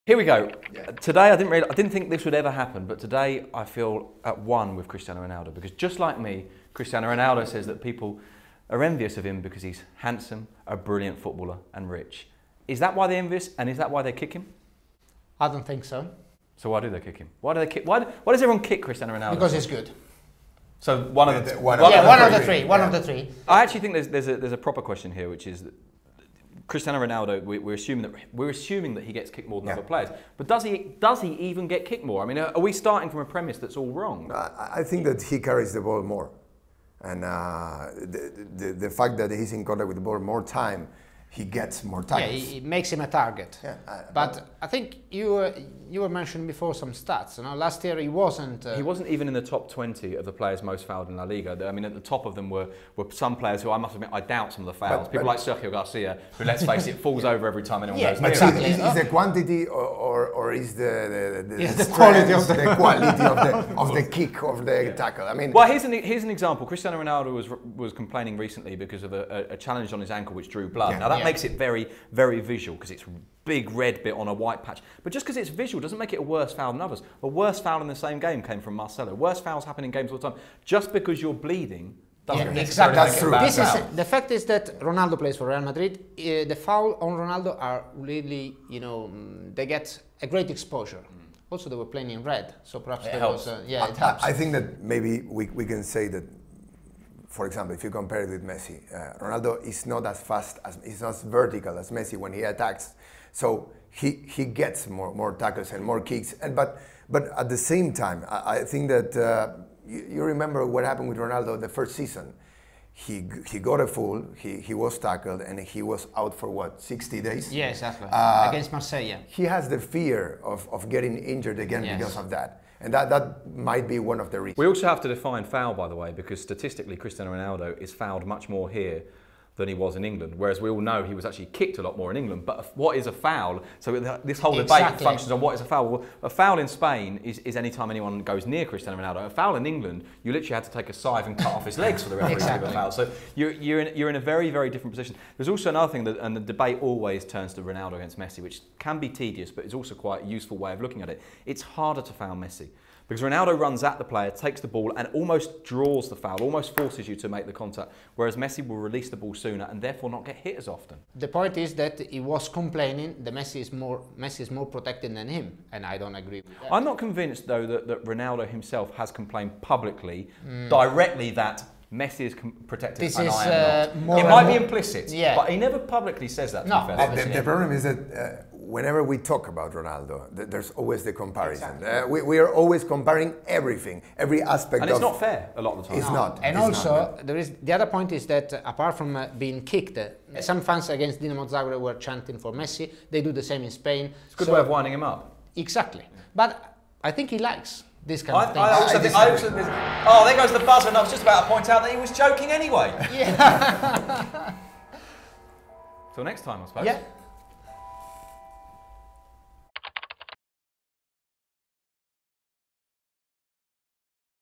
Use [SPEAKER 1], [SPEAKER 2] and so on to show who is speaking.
[SPEAKER 1] Here we go. Today, I didn't think this would ever happen, but today I feel at one with Cristiano Ronaldo, because just like me, Cristiano Ronaldo says that people are envious of him because he's handsome, a brilliant footballer and rich. Is that why they're envious, and is that why they kick him?
[SPEAKER 2] I don't think so.
[SPEAKER 1] So why do they kick him? Why do they kick? Why does everyone kick Cristiano Ronaldo?
[SPEAKER 2] Because he's good.
[SPEAKER 1] So one of the
[SPEAKER 2] one of the three.
[SPEAKER 1] I actually think there's a proper question here, which is that Cristiano Ronaldo. We're assuming that he gets kicked more than other players. But does he even get kicked more? I mean, are we starting from a premise that's all wrong?
[SPEAKER 3] I think that he carries the ball more, and the fact that he's in contact with the ball more time, he gets more tackles.
[SPEAKER 2] Yeah, it makes him a target.
[SPEAKER 3] Yeah,
[SPEAKER 2] but I think you were mentioning before some stats. You know, last year he wasn't.
[SPEAKER 1] He wasn't even in the top 20 of the players most fouled in La Liga. I mean, at the top of them were some players who I must admit I doubt some of the fouls. People like Sergio Garcia, who, let's face it, falls over every time anyone goes near him.
[SPEAKER 3] Is the quantity or is the
[SPEAKER 2] quality
[SPEAKER 3] of the kick of the tackle? I mean,
[SPEAKER 1] well, here's an example. Cristiano Ronaldo was complaining recently because of a challenge on his ankle which drew blood.
[SPEAKER 3] Yeah.
[SPEAKER 1] Now that makes it very, very visual because it's big red bit on a white patch. But just because it's visual doesn't make it a worse foul than others. A worse foul in the same game came from Marcelo. Worse fouls happen in games all the time. Just because you're bleeding doesn't necessarily make it a bad foul.
[SPEAKER 2] The fact is that Ronaldo plays for Real Madrid. The foul on Ronaldo are really, they get a great exposure. Also, they were playing in red, so perhaps it helps. It helps.
[SPEAKER 3] I think that maybe we can say that, for example, if you compare it with Messi, Ronaldo is not as fast, he's not as vertical as Messi when he attacks. So he gets more tackles and more kicks. But at the same time, I think that you remember what happened with Ronaldo the first season. He got a foul, he was tackled, and he was out for what, 60 days?
[SPEAKER 2] Yeah, exactly. Against Marseille.
[SPEAKER 3] He has the fear of getting injured again because of that. And that might be one of the reasons.
[SPEAKER 1] We also have to define foul, by the way, because statistically Cristiano Ronaldo is fouled much more here than he was in England, whereas we all know he was actually kicked a lot more in England. But what is a foul? So this whole debate functions on what is a foul. Well, a foul in Spain is any time anyone goes near Cristiano Ronaldo. A foul in England, you literally had to take a scythe and cut off his legs for the referee to give a foul. So you're in a very, very different position. There's also another thing, and the debate always turns to Ronaldo against Messi, which can be tedious, but is also quite a useful way of looking at it. It's harder to foul Messi, because Ronaldo runs at the player, takes the ball and almost draws the foul, almost forces you to make the contact, whereas Messi will release the ball sooner and therefore not get hit as often.
[SPEAKER 2] The point is that he was complaining that Messi is more protected than him, and I don't agree with that.
[SPEAKER 1] I'm not convinced though that Ronaldo himself has complained publicly, directly, that Messi is protected and I am not. It might be implicit, but he never publicly says that.
[SPEAKER 2] No,
[SPEAKER 3] the problem is that whenever we talk about Ronaldo, there's always the comparison. Exactly. We are always comparing everything, every aspect.
[SPEAKER 1] And it's not fair a lot of the time.
[SPEAKER 3] It's not.
[SPEAKER 2] And also, there is the other point is that apart from being kicked, some fans against Dinamo Zagreb were chanting for Messi. They do the same in Spain.
[SPEAKER 1] It's a good way of winding him up.
[SPEAKER 2] Exactly. But I think he likes this kind of thing.
[SPEAKER 1] I also think, oh, there goes the buzzer, and I was just about to point out that he was joking anyway.
[SPEAKER 2] Yeah.
[SPEAKER 1] Till next time, I suppose.
[SPEAKER 2] Yeah.